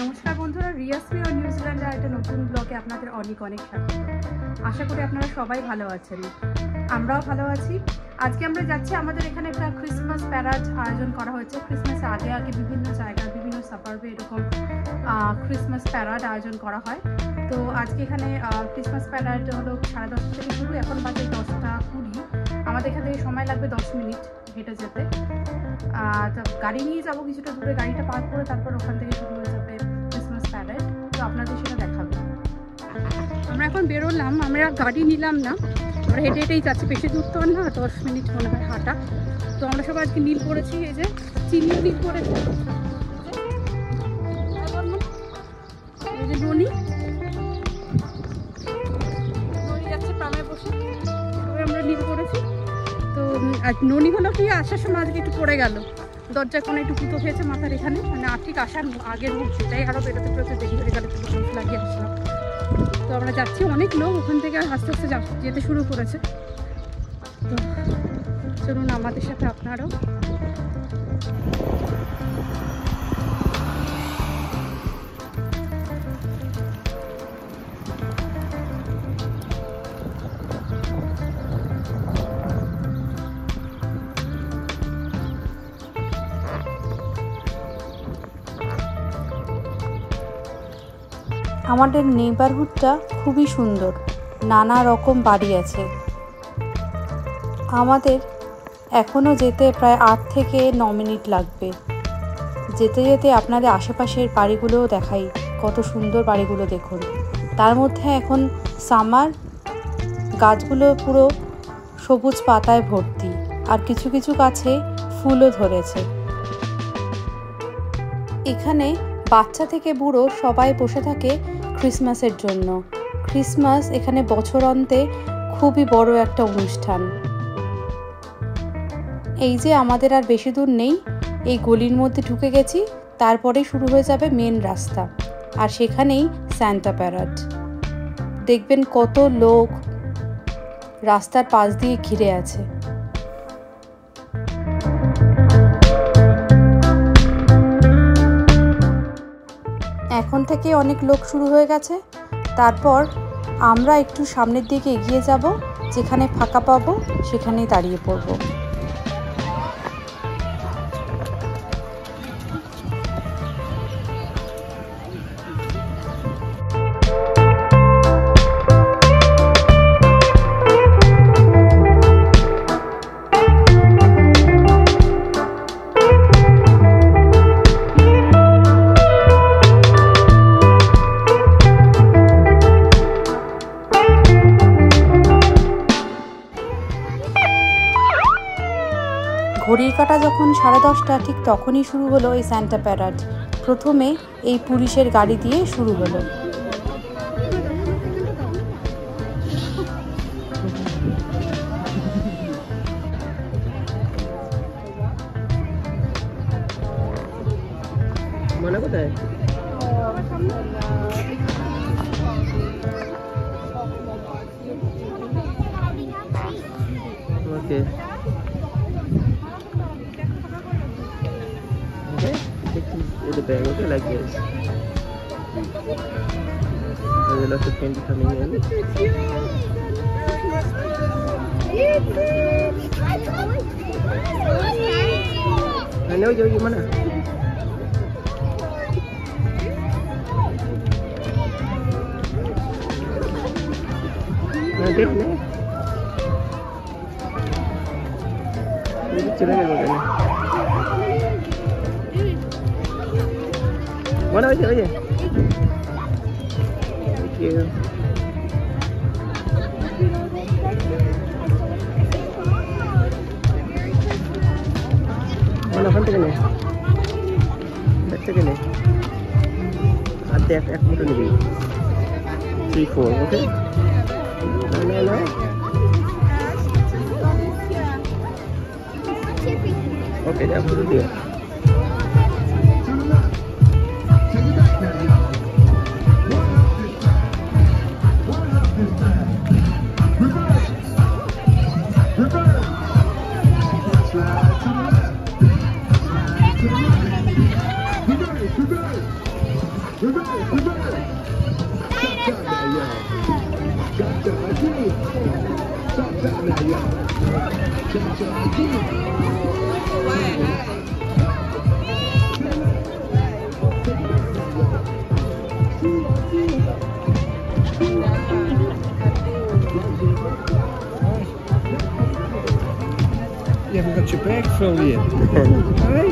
নমস্কার বন্ধুরা, রিয়াসমি ও নিউজিল্যান্ডের একটা নতুন ব্লগে আপনাদের অনেক অনেক স্বাগত। আশা করি আপনারা সবাই ভালো আছেন, আমরাও ভালো আছি। আজকে আমরা যাচ্ছি, আমাদের এখানে একটা ক্রিসমাস প্যারাড আয়োজন করা হয়েছে। ক্রিসমাসের আগে আগে বিভিন্ন জায়গায় বিভিন্ন সাবার্বে এরকম ক্রিসমাস প্যারাড আয়োজন করা হয়। তো আজকে এখানে ক্রিসমাস প্যারাড হলো 10:30 থেকে শুরু, এখন বাজে 10:20। আমাদের এখান থেকে সময় লাগবে 10 মিনিট হেঁটে যেতে। গাড়ি নিয়ে যাবো কিছুটা দূরে, গাড়িটা পার্ক করে তারপর ওখান থেকে শুরু হয়ে যাবে ক্রিসমাস প্যারেড। তো আপনাদের সেটা দেখাবো। আমরা এখন বেরোলাম, আমরা গাড়ি নিলাম না, আমরা হেঁটে হেঁটেই যাচ্ছি। বেশি দূর তো না, 10 মিনিট মনে হয় হাঁটা। তো আমরা সবাই আজকে নীল পরেছি, এই যে চিনিও নীল পরেছে, এই যে ননি যাচ্ছে প্রামে বসে, তবে আমরা নীল পরেছি। তো ননি হলো কি, আসার সময় আজকে একটু পড়ে গেল, দরজার কোনো একটু পুতো খেয়েছে মাথার এখানে, মানে ঠিক আসার আগের মুহূর্তে, তাই আরও বেরোতে বেরোতে দেরি হয়ে গেল, একটু লাগিয়ে আসলাম। তো আমরা যাচ্ছি, অনেক লোক ওখান থেকে আস্তে আস্তে যেতে শুরু করেছে। তো চলুন আমাদের সাথে আপনারাও। আমাদের নেইবারহুডটা খুবই সুন্দর, নানা রকম বাড়ি আছে। আমাদের এখনও যেতে প্রায় 8 থেকে 9 মিনিট লাগবে। যেতে যেতে আপনাদের আশেপাশের বাড়িগুলোও দেখাই, কত সুন্দর বাড়িগুলো দেখুন। তার মধ্যে এখন সামার, গাছগুলো পুরো সবুজ পাতায় ভর্তি, আর কিছু কিছু গাছে ফুলও ধরেছে। এখানে বাচ্চা থেকে বুড়ো সবাই বসে থাকে ক্রিসমাসের জন্য। ক্রিসমাস এখানে বছর অন্তে খুবই বড় একটা অনুষ্ঠান। এই যে আমাদের আর বেশি দূর নেই, এই গলির মধ্যে ঢুকে গেছি, তারপরেই শুরু হয়ে যাবে মেন রাস্তা, আর সেখানেই সান্টা প্যারাড। দেখবেন কত লোক রাস্তার পাশ দিয়ে ঘিরে আছে। এখন থেকে অনেক লোক শুরু হয়ে গেছে। তারপর আমরা একটু সামনের দিকে এগিয়ে যাব, যেখানে ফাঁকা পাবো সেখানেই দাঁড়িয়ে পড়ব। ঘড়ির কাঁটা যখন 10:30, ঠিক তখনই শুরু হলো এই সান্টা প্যারাড। প্রথমে এই পুলিশের গাড়ি দিয়ে শুরু হলো। মানে কোথায়? ওকে, with the bag, okay, like this. There's a lot of candy coming in. I know you mana? Nah, dek ni. Ini cerita apa ni? Mana aja? Thank you. Mana kan tu ni? Baca kan ni? Ada ek motor ni. 3, 4, okay? No. Okay, dah perlu dia. You haven't got your bag full yet. Hey?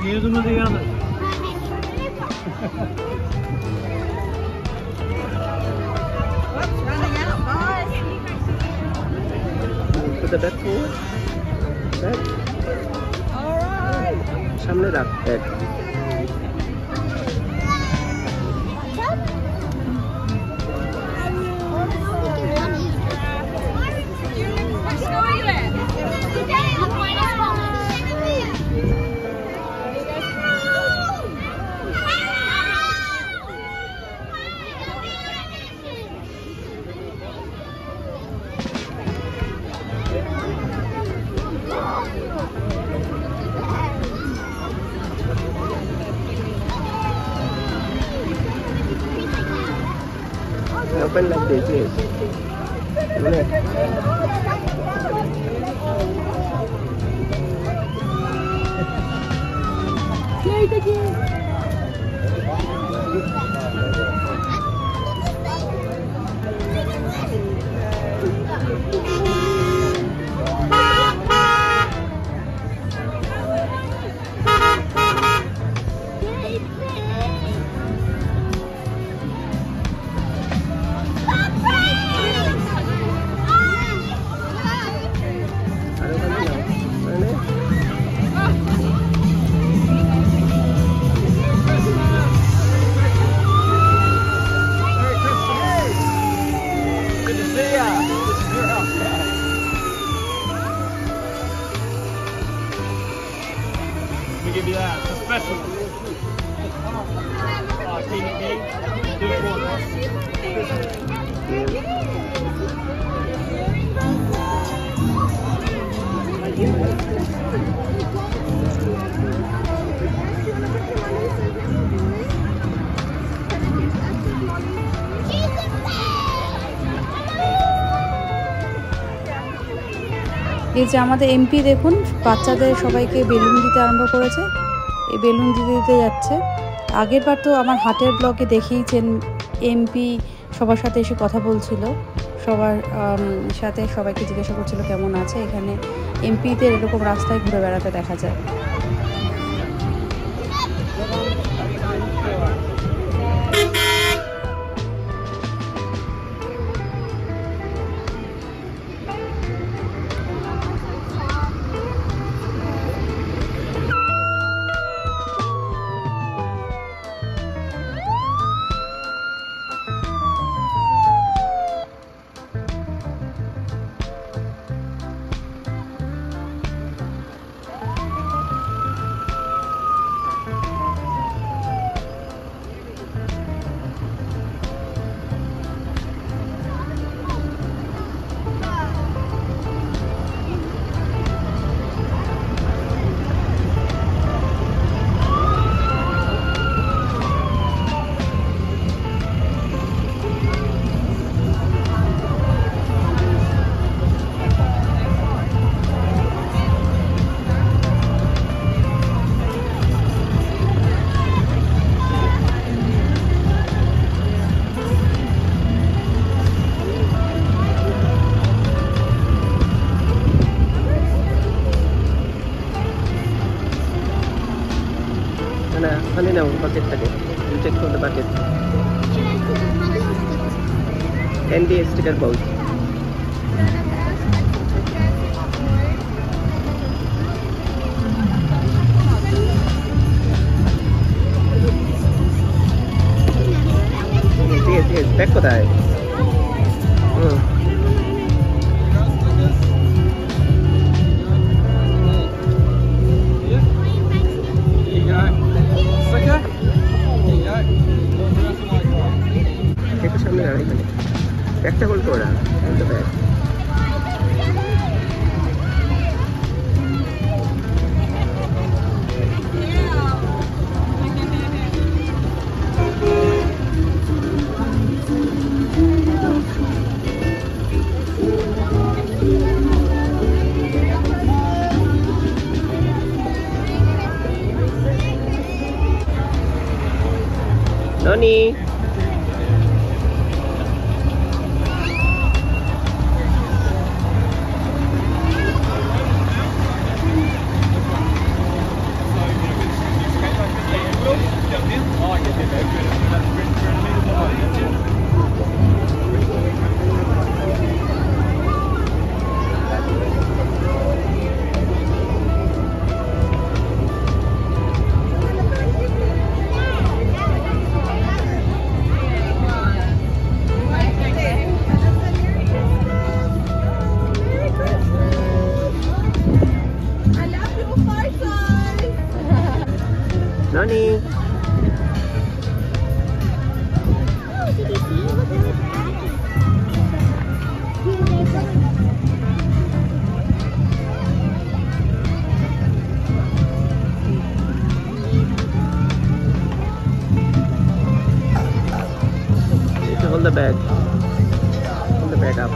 Give them the others. Put the bag forward. Bag. Alright. সামনে রাখ bag. Open like this, yes. Give you that. It's a special one. Do it for us. এই যে আমাদের MP দেখুন বাচ্চাদের সবাইকে balloon দিতে আরম্ভ করেছে। এই বেলুন দিতে দিতে যাচ্ছে। আগের বার তো আমার হাটের ব্লগে দেখিয়েছেন এমপি সবার সাথে এসে কথা বলছিল, সবার সাথে সবাইকে জিজ্ঞাসা করছিল কেমন আছে। এখানে এমপিদের এরকম রাস্তায় ঘুরে বেড়াতে দেখা যায়। না ওখানে নাও বাকেটটাকে। You take from the bucket. Candy sticker bowl. Yes, bag কোথায়? একটু সামনে দাঁড়া এখানে। ব্যাগটা হোল্ড করা, bag. Noni. Noni. Hold the bag. Hold the bag up.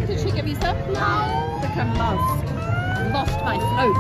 Did she give you some? No. Become lost. Lost my float.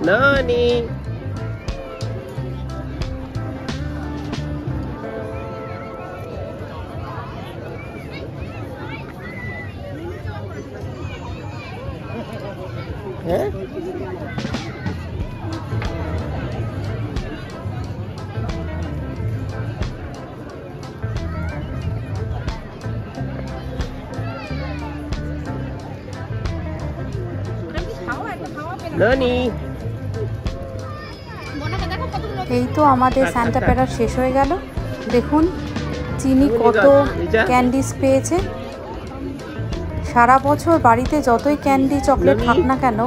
Nani? Huh? Nani? এই তো আমাদের সান্টা প্যারাড শেষ হয়ে গেল। দেখুন চিনি কত ক্যান্ডিস পেয়েছে। সারা বছর বাড়িতে যতই ক্যান্ডি চকলেট থাক না কেন,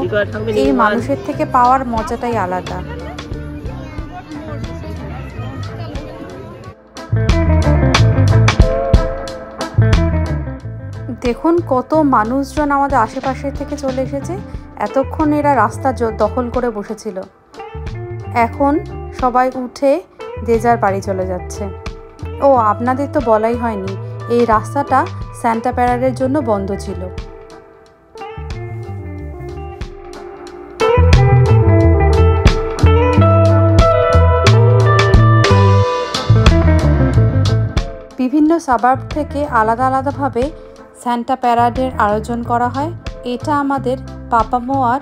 এই মানুষের থেকে পাওয়ার মজাটাই আলাদা। দেখুন কত মানুষজন আমাদের আশেপাশে থেকে চলে এসেছে। এতক্ষণ এরা রাস্তা দখল করে বসেছিল, এখন সবাই উঠে যে যার বাড়ি চলে যাচ্ছে। ও আপনাদের তো বলাই হয়নি, এই রাস্তাটা সান্টা প্যারাডের জন্য বন্ধ ছিল। বিভিন্ন সাবার্ব থেকে আলাদা আলাদাভাবে সান্টা প্যারাডের আয়োজন করা হয়। এটা আমাদের পাপামোয়ার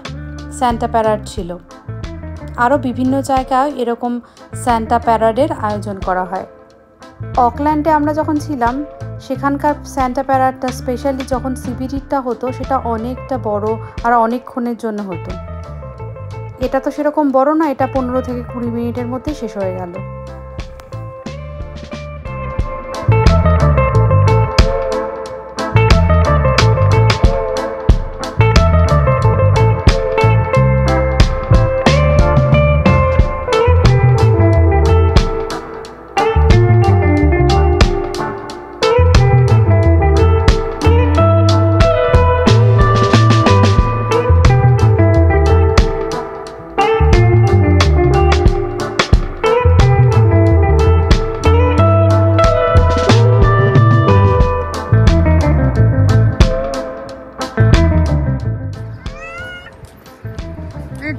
সান্টা প্যারাড ছিল। আরও বিভিন্ন জায়গায় এরকম সান্টা প্যারাডের আয়োজন করা হয়। অকল্যান্ডে আমরা যখন ছিলাম সেখানকার সান্টা প্যারাডটা স্পেশালি যখন সিবিডিটা হতো সেটা অনেকটা বড় আর অনেকক্ষণের জন্য হতো। এটা তো সেরকম বড় না, এটা 15 থেকে 20 মিনিটের মধ্যে শেষ হয়ে গেল।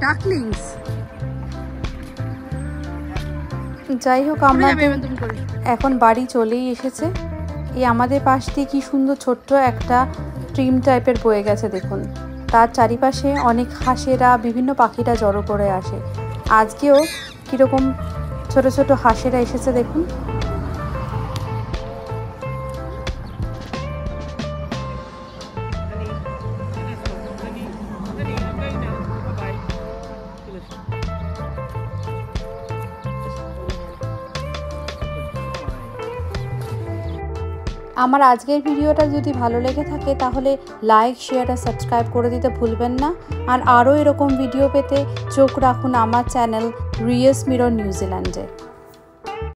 ডাকলিংস যাই হোক, আমরা এখন বাড়ি চলেই এসেছে। এই আমাদের পাশ দিয়ে কি সুন্দর ছোট্ট একটা ট্রিম টাইপের বয়ে গেছে দেখুন। তার চারিপাশে অনেক হাঁসেরা, বিভিন্ন পাখিরা জড়ো করে আসে। আজকেও কীরকম ছোট ছোট হাঁসেরা এসেছে দেখুন। আমার আজকের ভিডিওটা যদি ভালো লেগে থাকে তাহলে লাইক, শেয়ার আর সাবস্ক্রাইব করে দিতে ভুলবেন না। আর আরও এরকম ভিডিও পেতে চোখ রাখুন আমার চ্যানেল রিয়াস মিরর নিউজিল্যান্ডে।